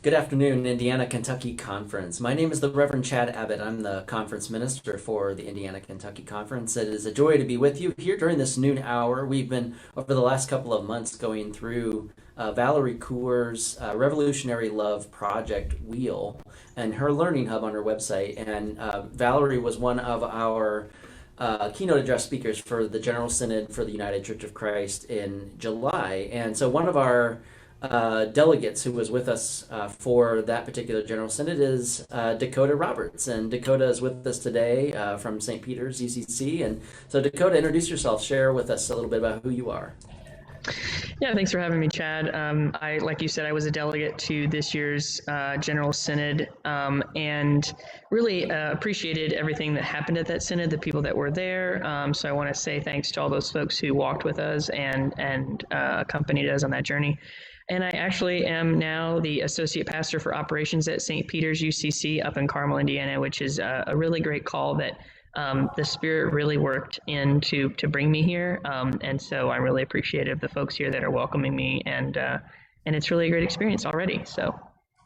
Good afternoon, Indiana-Kentucky Conference. My name is the Reverend Chad Abbott. I'm the conference minister for the Indiana-Kentucky Conference. It is a joy to be with you here during this noon hour. We've been, over the last couple of months, going through Valerie Kaur's Revolutionary Love Project Wheel and her learning hub on her website. And Valerie was one of our keynote address speakers for the General Synod for the United Church of Christ in July. And so one of our delegates who was with us for that particular General Synod is Dakota Roberts. And Dakota is with us today from St. Peter's UCC. And so Dakota, introduce yourself. Share with us a little bit about who you are. Yeah, thanks for having me, Chad. Like you said, I was a delegate to this year's General Synod and really appreciated everything that happened at that Synod, the people that were there. So I want to say thanks to all those folks who walked with us and accompanied us on that journey. And I actually am now the associate pastor for operations at St. Peter's UCC up in Carmel, Indiana, which is a really great call that the Spirit really worked in to bring me here. And so I'm really appreciative of the folks here that are welcoming me, and it's really a great experience already. So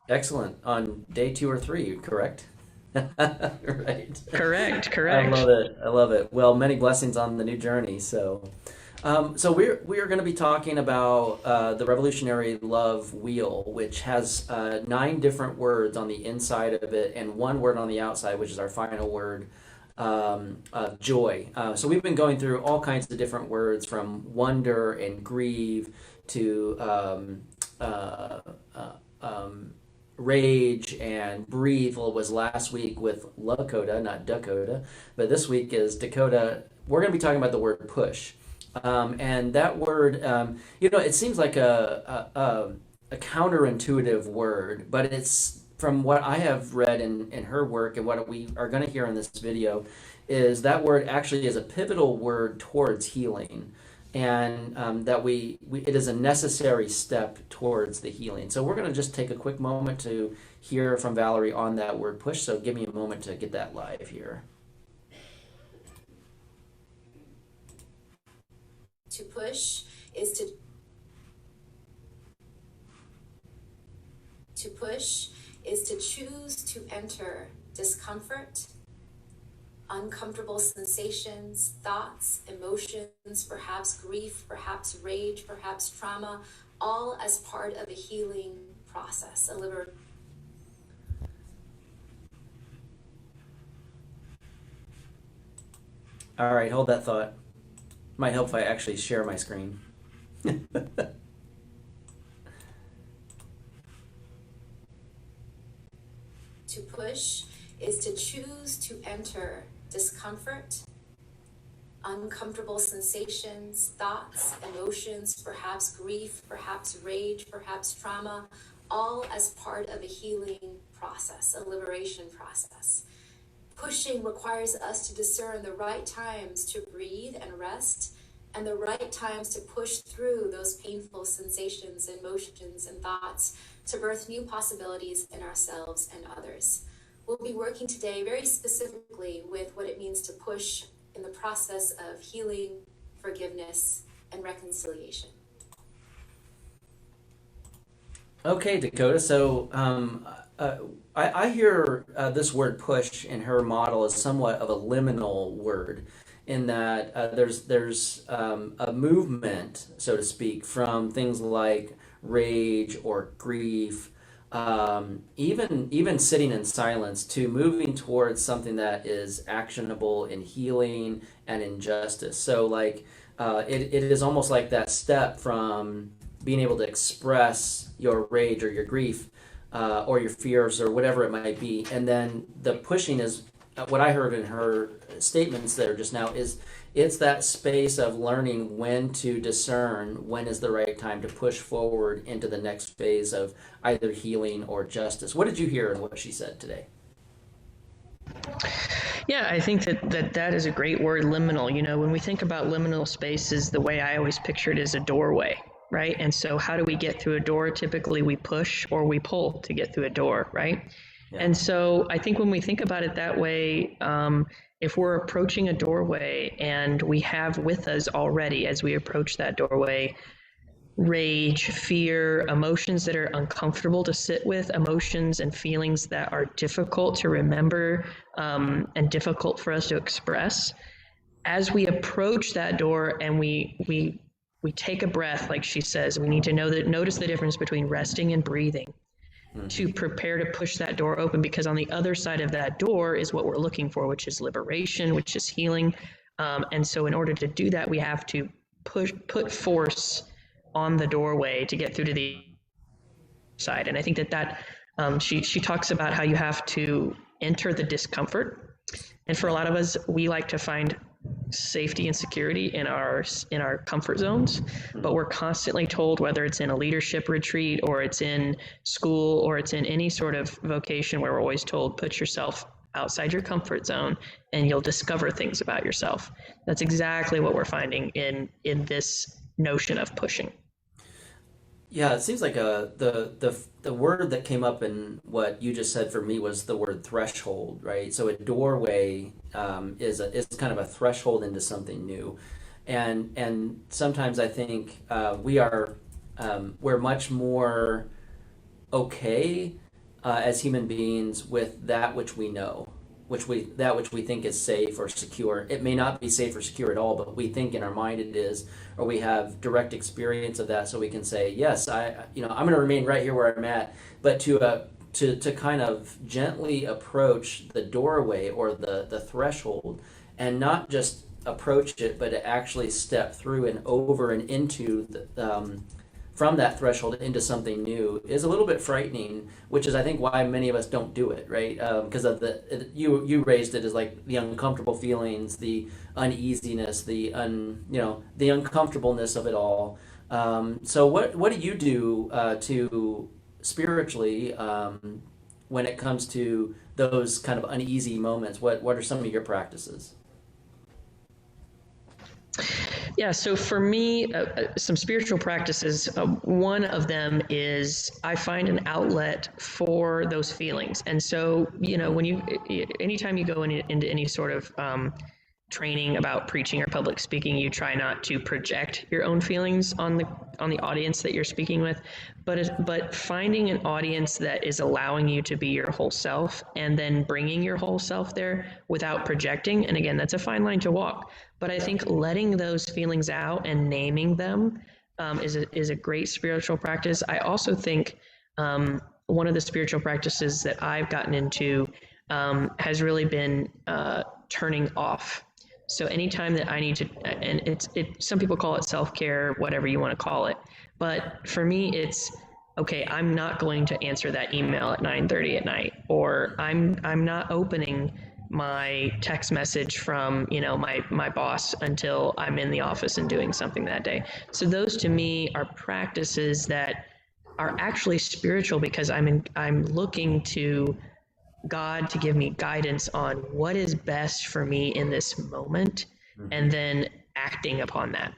excellent. On day 2 or 3, correct? Right. Correct. I love it. Well, many blessings on the new journey. So we are going to be talking about the Revolutionary Love Wheel, which has 9 different words on the inside of it and 1 word on the outside, which is our final word, of joy. So we've been going through all kinds of different words, from wonder and grieve to rage and breathe. Well, it was last week with Lakota, not Dakota, but this week is Dakota. We're going to be talking about the word push. And that word, it seems like a counterintuitive word, but it's, from what I have read in her work and what we are going to hear in this video, is that word actually is a pivotal word towards healing, and that it is a necessary step towards the healing. So we're going to just take a quick moment to hear from Valerie on that word push. So give me a moment to get that live here. To push is to choose to enter discomfort, uncomfortable sensations, thoughts, emotions, perhaps grief, perhaps rage, perhaps trauma, all as part of a healing process, All right, hold that thought. Might help if I actually share my screen. To push is to choose to enter discomfort, uncomfortable sensations, thoughts, emotions, perhaps grief, perhaps rage, perhaps trauma, all as part of a healing process, a liberation process. Pushing requires us to discern the right times to breathe and rest, and the right times to push through those painful sensations, emotions, and thoughts to birth new possibilities in ourselves and others. We'll be working today very specifically with what it means to push in the process of healing, forgiveness, and reconciliation. Okay, Dakota. So I hear this word push in her model as somewhat of a liminal word, in that there's a movement, so to speak, from things like rage or grief, even sitting in silence, to moving towards something that is actionable in healing and in justice. So like it is almost like that step from being able to express your rage or your grief or your fears or whatever it might be, and then the pushing is what I heard in her statements there just now, is it's that space of learning when to discern when is the right time to push forward into the next phase of either healing or justice. What did you hear in what she said today? Yeah, I think that is a great word, liminal. When we think about liminal spaces, the way I always picture it is a doorway, right? And so how do we get through a door? Typically we push or we pull to get through a door, right? Yeah. And so I think when we think about it that way, if we're approaching a doorway and we have with us already, as we approach that doorway, rage, fear, emotions that are uncomfortable to sit with, emotions and feelings that are difficult to remember, and difficult for us to express. As we approach that door and we take a breath, like she says, we need to notice the difference between resting and breathing to prepare to push that door open, because on the other side of that door is what we're looking for, which is liberation, which is healing. And so in order to do that, we have to put force on the doorway to get through to the side. And I think that she talks about how you have to enter the discomfort. And for a lot of us, we like to find safety and security in our comfort zones, but we're constantly told, whether it's in a leadership retreat or it's in school or it's in any sort of vocation, where we're always told, put yourself outside your comfort zone and you'll discover things about yourself. That's exactly what we're finding in this notion of pushing. Yeah, it seems like the word that came up in what you just said for me was the word threshold, right? So a doorway is kind of a threshold into something new, and sometimes I think we're much more okay as human beings with that which we know, that which we think is safe or secure. It may not be safe or secure at all, but we think in our mind it is, or we have direct experience of that, so we can say, yes, I'm going to remain right here where I'm at. But to kind of gently approach the doorway or the threshold, and not just approach it, but to actually step through and over and into from that threshold into something new, is a little bit frightening, which is, I think, why many of us don't do it, right? Because of you raised it as like the uncomfortable feelings, the uneasiness, the uncomfortableness of it all. So what do you do to spiritually when it comes to those kind of uneasy moments? What are some of your practices? Yeah, so for me, some spiritual practices, one of them is I find an outlet for those feelings. And so, anytime you go into any sort of training about preaching or public speaking, you try not to project your own feelings on the audience that you're speaking with, but finding an audience that is allowing you to be your whole self, and then bringing your whole self there without projecting. And again, that's a fine line to walk. But I think letting those feelings out and naming them is a great spiritual practice. I also think one of the spiritual practices that I've gotten into has really been turning off. So anytime that I need to, and some people call it self-care, whatever you want to call it, but for me, it's okay. I'm not going to answer that email at 9:30 at night, or I'm not opening my text message from my boss until I'm in the office and doing something that day. So those to me are practices that are actually spiritual, because I'm looking to God to give me guidance on what is best for me in this moment, and then acting upon that.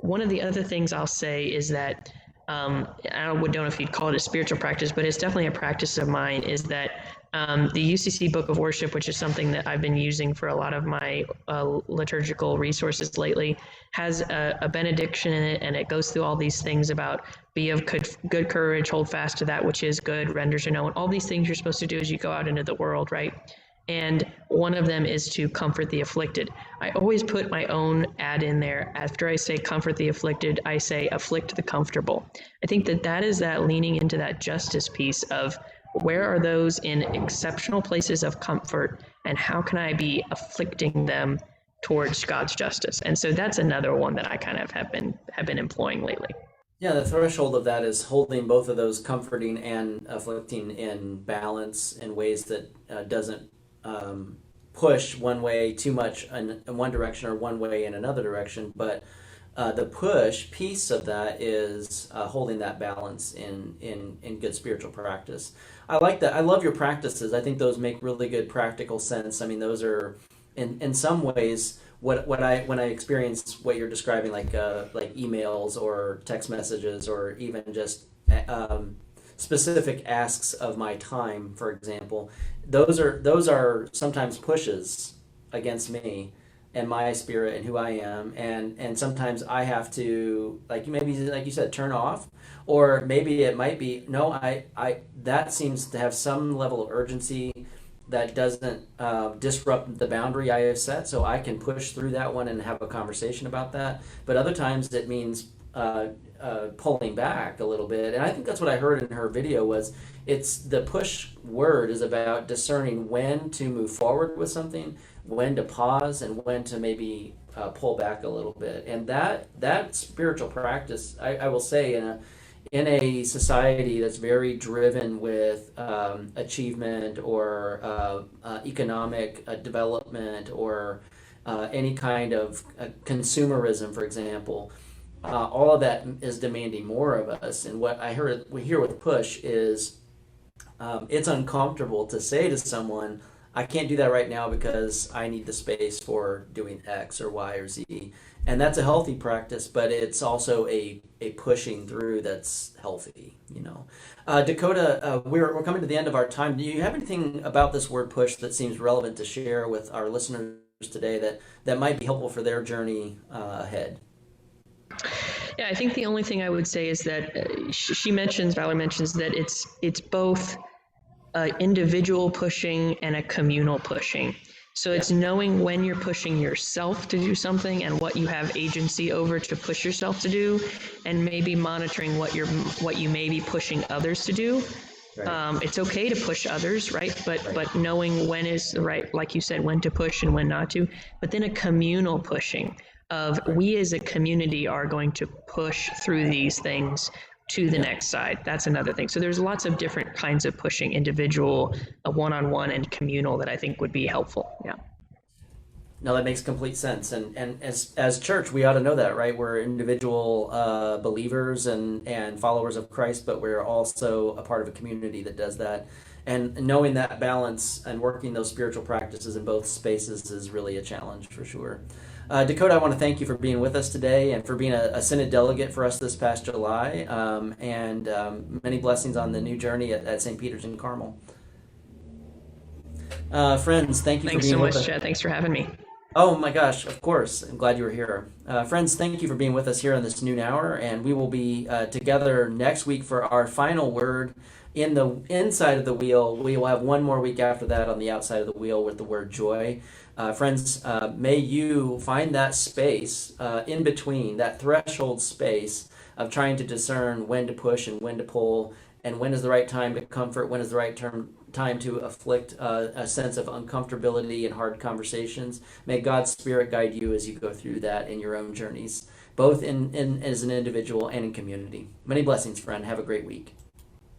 One of the other things I'll say is that I don't know if you'd call it a spiritual practice, but it's definitely a practice of mine, is that the UCC Book of Worship, which is something that I've been using for a lot of my liturgical resources lately, has a benediction in it, and it goes through all these things about be of good courage, hold fast to that which is good, renders you known, all these things you're supposed to do as you go out into the world, right? And one of them is to comfort the afflicted. I always put my own ad in there. After I say comfort the afflicted, I say afflict the comfortable. I think that is that leaning into that justice piece of where are those in exceptional places of comfort, and how can I be afflicting them towards God's justice? And so that's another one that I kind of have been employing lately. Yeah, the threshold of that is holding both of those, comforting and afflicting, in balance in ways that doesn't push one way too much in one direction or one way in another direction. But the push piece of that is holding that balance in good spiritual practice. I like that. I love your practices. I think those make really good practical sense. I mean, those are in some ways when I experience what you're describing, like emails or text messages, or even just specific asks of my time, for example. Those are sometimes pushes against me, and my spirit and who I am, and sometimes I have to, like you said, turn off, or maybe it might be no, I that seems to have some level of urgency that doesn't disrupt the boundary I have set, so I can push through that one and have a conversation about that. But other times it means pulling back a little bit, and I think that's what I heard in her video was it's the push word is about discerning when to move forward with something, when to pause, and when to maybe pull back a little bit. And that spiritual practice, I will say, in a society that's very driven with achievement or economic development or any kind of consumerism, for example, all of that is demanding more of us. And what we hear with push is it's uncomfortable to say to someone, I can't do that right now because I need the space for doing X or Y or Z. And that's a healthy practice, but it's also a pushing through that's healthy, you know. Dakota, we're coming to the end of our time. Do you have anything about this word push that seems relevant to share with our listeners today that might be helpful for their journey ahead? Yeah, I think the only thing I would say is that Valerie mentions that it's both individual pushing and a communal pushing. So it's knowing when you're pushing yourself to do something and what you have agency over to push yourself to do, and maybe monitoring what you may be pushing others to do. Right. It's okay to push others, right? But knowing when is the right, like you said, when to push and when not to. But then a communal pushing of we as a community are going to push through these things to the next side. That's another thing. So there's lots of different kinds of pushing, individual, one-on-one, and communal, that I think would be helpful. Yeah. No, that makes complete sense. And as church, we ought to know that, right? We're individual believers and followers of Christ, but we're also a part of a community that does that. And knowing that balance and working those spiritual practices in both spaces is really a challenge for sure. Dakota, I want to thank you for being with us today and for being a Synod delegate for us this past July, and many blessings on the new journey at St. Peter's in Carmel. Friends, thank you for being with us. Thanks so much, Chad. Thanks for having me. Oh my gosh, of course. I'm glad you were here. Friends, thank you for being with us here on this noon hour, and we will be together next week for our final word in the inside of the wheel. We will have one more week after that on the outside of the wheel with the word joy. Friends, may you find that space in between, that threshold space of trying to discern when to push and when to pull, and when is the right time to comfort, when is the right time to afflict a sense of uncomfortability and hard conversations. May God's Spirit guide you as you go through that in your own journeys, both in as an individual and in community. Many blessings, friend. Have a great week.